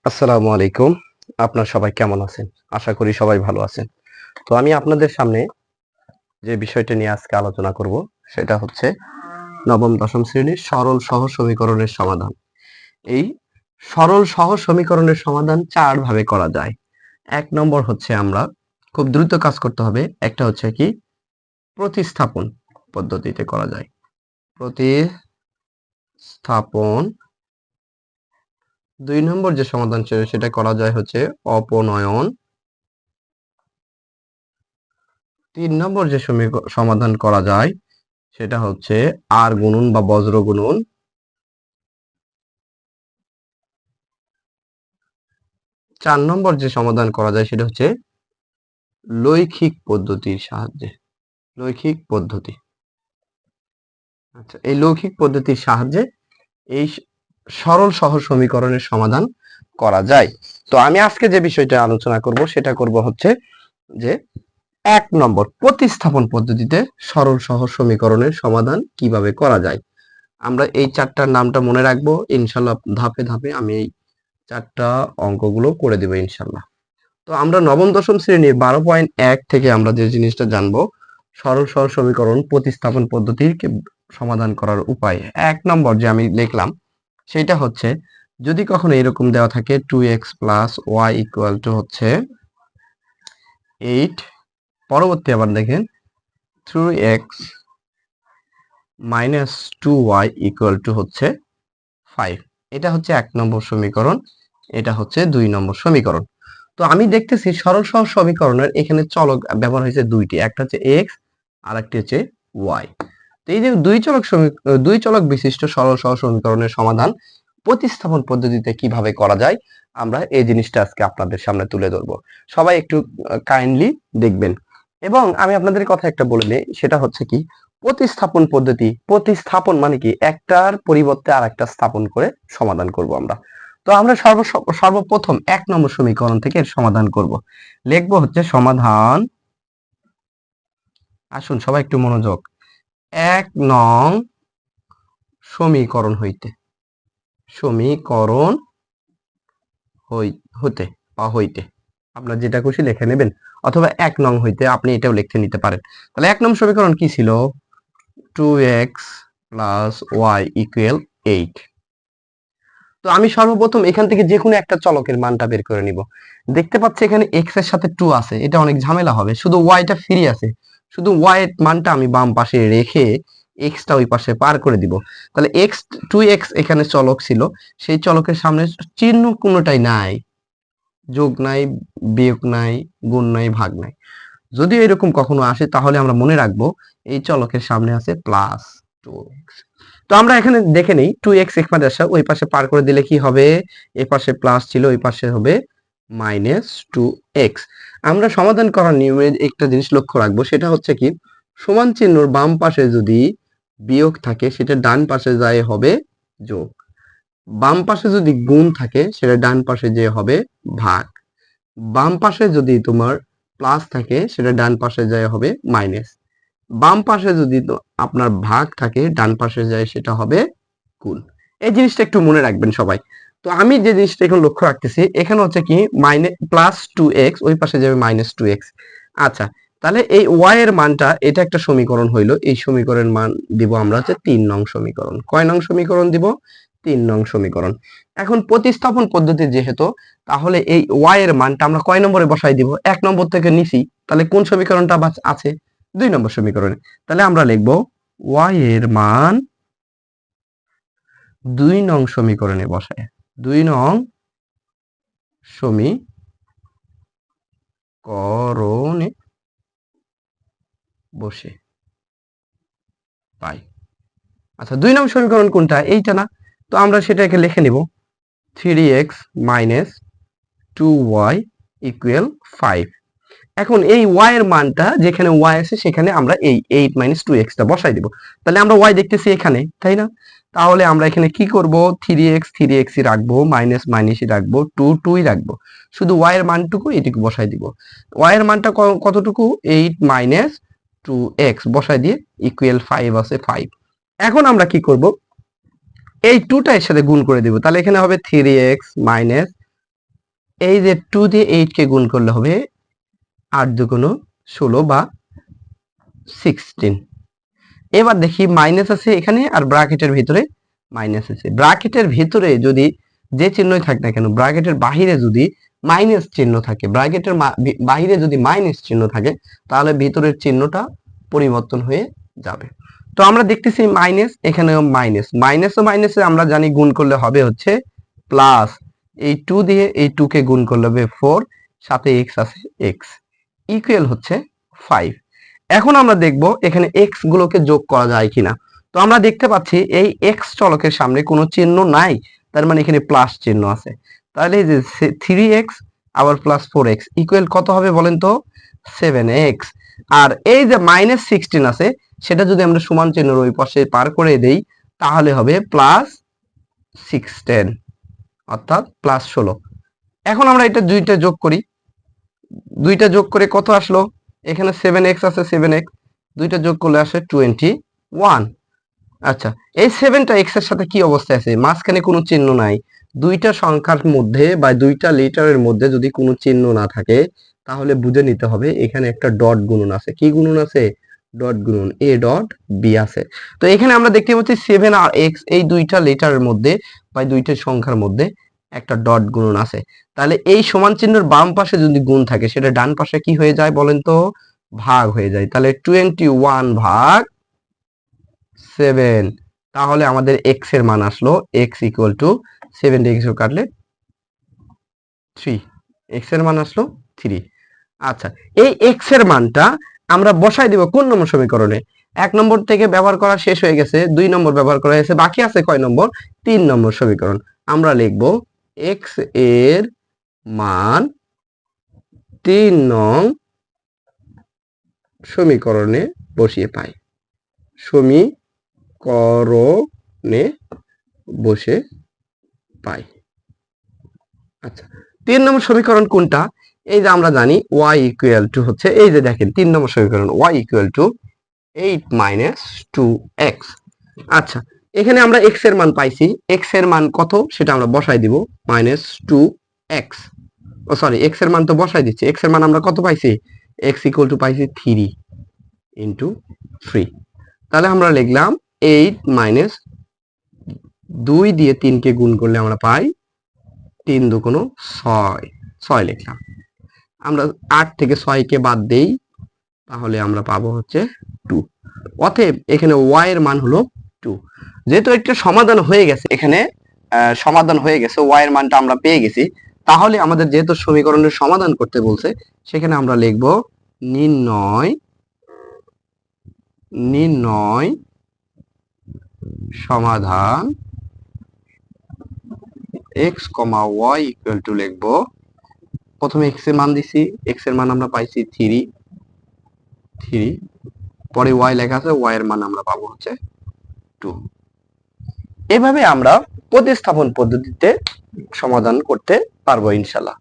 আসসালামু আলাইকুম। আপনারা সবাই কেমন আছেন? আশা করি সবাই ভালো আছেন। তো আমি আপনাদের সামনে যে বিষয়টা নিয়ে আজকে আলোচনা করব সেটা হচ্ছে নবম দশম শ্রেণীর সরল সহজ সমীকরণের সমাধান। এই সরল সহজ সমীকরণের সমাধান ৪ ভাবে করা যায়। ১ নম্বর হচ্ছে আমরা খুব দ্রুত কাজ করতে হবে। একটা হচ্ছে কি প্রতিস্থাপন পদ্ধতিতে করা যায়। প্রতিস্থাপন ২ নম্বর যে সমাধান সেটা করা যায় হচ্ছে অপনয়ন। ৩ নম্বর যে সমাধান করা যায় সেটা হচ্ছে আর গুণন বা বজ্র গুণন। ৪ নম্বর যে সমাধান করা যায় সেটা হচ্ছে লৈখিক পদ্ধতির সাহায্যে। লৈখিক পদ্ধতি। আচ্ছা, এই লৈখিক পদ্ধতির সাহায্যে এই সরল সহজ সমীকরণের সমাধান করা যায়। তো আমি আজকে যে বিষয়টা আলোচনা করব সেটা করব হচ্ছে যে ১ নম্বর প্রতিস্থাপন পদ্ধতিতে সরল সহজ সমীকরণের সমাধান কিভাবে করা যায়। আমরা এই ৪টার নামটা মনে রাখবো। ইনশাআল্লাহ ধাপে ধাপে আমি এই ৪টা অঙ্কগুলো করে দেব ইনশাআল্লাহ। তো আমরা নবম দশম শ্রেণীর ১২.১ থেকে আমরা যে জিনিসটা জানবো সরল সহজ সমীকরণ প্রতিস্থাপন পদ্ধতির সমাধান করার উপায়। ১ নম্বর যে আমি লিখলাম সেটা হচ্ছে যদি কখনো এরকম দেওয়া থাকে 2x plus y equal to হচ্ছে 8, পরবর্তী আবার দেখেন 3x minus 2y equal to হচ্ছে 5। এটা হচ্ছে ১ নম্বর সমীকরণ, এটা হচ্ছে ২ নম্বর সমীকরণ। তো আমি দেখতেছি সরল সহজ সমীকরণের এখানে চলক ব্যবহার হয়েছে দুইটি, একটা হচ্ছে x আর একটি হচ্ছে y। তো এই যে দুই চলক বিশিষ্ট সরল সহজ সমীকরণের সমাধান প্রতিস্থাপন পদ্ধতিতে কিভাবে করা যায় আমরা এই জিনিসটা আজকে আপনাদের সামনে তুলে ধরবো। সবাই একটু কাইন্ডলি দেখবেন এবং আমি আপনাদের কথা একটা বলে নেই, সেটা হচ্ছে কি প্রতিস্থাপন পদ্ধতি। প্রতিস্থাপন মানে কি একটার পরিবর্তে আরেকটা স্থাপন করে সমাধান করব আমরা। তো আমরা সর্বপ্রথম ১ নম্বর সমীকরণ থেকে এর সমাধান করব। লিখবো হচ্ছে সমাধান, আসুন সবাই একটু মনোযোগ, ১ নং সমীকরণ হইতে হতে বা হইতে আপনার যেটা খুশি লিখে নেবেন, অথবা ১ নং হইতে আপনি এটাও লিখে নিতে পারেন। তাহলে ১ নং সমীকরণ কি ছিল? 2x plus y equal 8। তো আমি সর্বপ্রথম এখান থেকে যে কোনো একটা চলকের মানটা বের করে নিব। দেখতে পাচ্ছি এখানে x এর সাথে 2 আছে, এটা অনেক ঝামেলা হবে। শুধু y টা ফ্রি আছে, শুধু y এর মানটা আমি বাম পাশে রেখে x টা ওই পাশে পার করে দিব। তাহলে x 2x এখানে চলক ছিল, সেই চলকের সামনে চিহ্ন কোনোটাই নাই, যোগ নাই, বিয়োগ নাই, গুণ নাই, ভাগ নাই। যদি এরকম কখনো আসে তাহলে আমরা মনে রাখবো এই চলকের সামনে আছে প্লাস 2x। তো আমরা এখানে দেখে নেই 2x এখানে আসা, ওই পাশে পার করে দিলে কি হবে? এই পাশে প্লাস ছিল, ওই পাশে হবে মাইনাস 2x। আমরা সমাধান করার নিয়মে একটা জিনিস লক্ষ্য রাখবো, সেটা হচ্ছে কি সমান চিহ্নর বাম পাশে যদি বিয়োগ থাকে সেটা ডান পাশে যায় হবে যোগ, বাম পাশে যদি গুণ থাকে সেটা ডান পাশে যে হবে ভাগ, বাম পাশে যদি তোমার প্লাস থাকে সেটা ডান পাশে যায় হবে মাইনাস, বাম পাশে যদি আপনার ভাগ থাকে ডান পাশে যায় সেটা হবে গুণ। এই জিনিসটা একটু মনে রাখবেন সবাই। তো আমি যে জিনিসটা এখন লক্ষ্য রাখতেছি এখানে হচ্ছে কি প্লাস 2x, ওই পাশে যাবে মাইনাস 2x। আচ্ছা, তাহলে এই y এর মানটা, এটা একটা সমীকরণ হইলো, এই সমীকরণের মান দিব আমরা হচ্ছে ৩ নং সমীকরণ। কয় নং সমীকরণ দিব? ৩ নং সমীকরণ। এখন প্রতিস্থাপন পদ্ধতি যেহেতু, তাহলে এই y এর মানটা আমরা কয় নম্বরে বসাই দিব? ১ নম্বর থেকে নিছি, তাহলে কোন সমীকরণটা আছে? ২ নম্বর সমীকরণে। তাহলে আমরা লিখব y এর মান ২ নং সমীকরণে বসায়, ২ নং সমীকরণে বসে পাই। আচ্ছা, ২ নং সমীকরণ কোনটা? এইটা না? তো আমরা সেটাকে লিখে নিব 3x মাইনাস 2y ইকুয়াল 5। এখন এই y এর মানটা যেখানে y আছে সেখানে আমরা এই 8 মাইনাস 2x টা বসাই দিব। তাহলে আমরা y দেখতেছি এখানে, তাই না? তাহলে আমরা এখানে কি করব? 3x ই রাখবো, মাইনাস মাইনাসই রাখবো, 2 ই রাখবো। শুধু y এর মানটুকু এটুকু বসাই দিব। y এর মানটা কতটুকু? 8 মাইনাস 2x বসাই দিয়ে ইকুয়াল 5 আছে 5। এখন আমরা কি করব? এই 2টা এর সাথে গুণ করে দেব, তাহলে এখানে হবে 3x মাইনাস এই যে 2 দিয়ে 8 কে গুণ করলে হবে 8 দুগুণ 16 বা 16। এবার দেখি মাইনাস আছে এখানে আর ব্র্যাকেটের ভিতরে মাইনাস আছে। ব্র্যাকেটের ভিতরে যদি যে চিহ্নই থাক না কেন, ব্র্যাকেটের বাহিরে যদি মাইনাস চিহ্ন থাকে, ব্র্যাকেটের বাহিরে যদি মাইনাস চিহ্ন থাকে, তাহলে ভিতরের চিহ্নটা পরিবর্তন হয়ে যাবে। তো আমরা দেখতেছি মাইনাস, এখানেও মাইনাস, মাইনাস ও মাইনাসে আমরা জানি গুণ করলে হবে হচ্ছে প্লাস, এই 2 দিয়ে এই 2 কে গুণ করলে হবে 4, সাথে x আছে x, ইকুয়াল হচ্ছে 5। এখন আমরা দেখব এখানে x গুলোকে যোগ করা যায় কিনা। তো আমরা দেখতে পাচ্ছি এই x চলকের সামনে কোনো চিহ্ন নাই, তার মানে এখানে প্লাস চিহ্ন আছে। তাহলে এই যে 3x আবার প্লাস 4x ইকুয়াল কত হবে বলেন তো? 7x। আর এই যে মাইনাস 16 আছে, সেটা যদি আমরা সমান চিহ্নের ওই পাশে পার করে দেই, তাহলে হবে প্লাস 16, অর্থাৎ প্লাস 16। এখন আমরা এটা দুইটা যোগ করি, দুইটা যোগ করে কত আসলো? এখানে 7x আছে, 7x দুইটা যোগ করলে আসে 21। আচ্ছা, এই 7টা x এর সাথে কি অবস্থায় আছে? মাঝখানে কোনো চিহ্ন নাই। দুইটা সংখ্যার মধ্যে বা দুইটা লেটারের মধ্যে যদি কোনো চিহ্ন না থাকে, তাহলে বুঝে নিতে হবে এখানে একটা ডট গুণন আছে। কি গুণন আছে? ডট গুণন, a ডট b আছে। তো এখানে আমরা দেখতে পাচ্ছি 7 আর x এই দুইটা লেটারের মধ্যে বা দুইটা সংখ্যার মধ্যে একটা ডট গুণন আছে। তাহলে এই সমান চিহ্নের বাম পাশে যদি গুণ থাকে, সেটা ডান পাশে কি হয়ে যায় বলেন তো? ভাগ হয়ে যায়। তাহলে 21 ভাগ 7, তাহলে আমাদের x এর মান আসলো x ইকুয়াল টু 7 দিয়ে x কাটলে 3, x এর মান আসলো 3। আচ্ছা, এই x এর মানটা আমরা বসাই দিব কোন নম্বর সমীকরণে? 1 নম্বর থেকে ব্যবহার করা শেষ হয়ে গেছে, 2 নম্বর ব্যবহার করা হয়েছে, বাকি আছে কয় নম্বর? 3 নম্বর সমীকরণ। আমরা লিখব x এর মান 3 নং সমীকরণে বসিয়ে পাই। সমীকরণে বসে পাই। আচ্ছা, 3 নম্বর সমীকরণ কোনটা? এই যে আমরা জানি y ইকুয়াল টু হচ্ছে, এই যে দেখেন 3 নম্বর সমীকরণ y equal to 8 minus 2x। আচ্ছা, এখানে আমরা x এর মান পাইছি, x এর মান কত সেটা আমরা বসাই দিব, মাইনাস 2x। ও সরি, x এর মান তো বসাই দিচ্ছি। x এর মান আমরা কত পাইছি? x ইকুয়াল টু পাইছি 3 ইনটু 3। তাহলে আমরা লিখলাম 8 মাইনাস 2 দিয়ে 3 কে গুণ করলে আমরা পাই 3 দুগুণ 6, 6 লিখলাম। আমরা 8 থেকে 6 কে বাদ দেই, তাহলে আমরা পাবো হচ্ছে 2। অতএব এখানে y এর মান হলো 2। যেহেতু একটা সমাধান হয়ে গেছে, এখানে সমাধান হয়ে গেছে, y এর মানটা আমরা পেয়ে গেছি, তাহলে আমাদের যেহেতু সমীকরণের সমাধান করতে বলছে, সেখানে আমরা লিখব নির্ণয় সমাধান x, y ইকুয়াল টু লিখব, প্রথমে x এর মান দিছি, x এর মান আমরা পাইছি 3, পরে y লেখা আছে, y এর মান আমরা পাবো হচ্ছে 2। এভাবে আমরা প্রতিস্থাপন পদ্ধতিতে সমাধান করতে পারবো ইনশাআল্লাহ।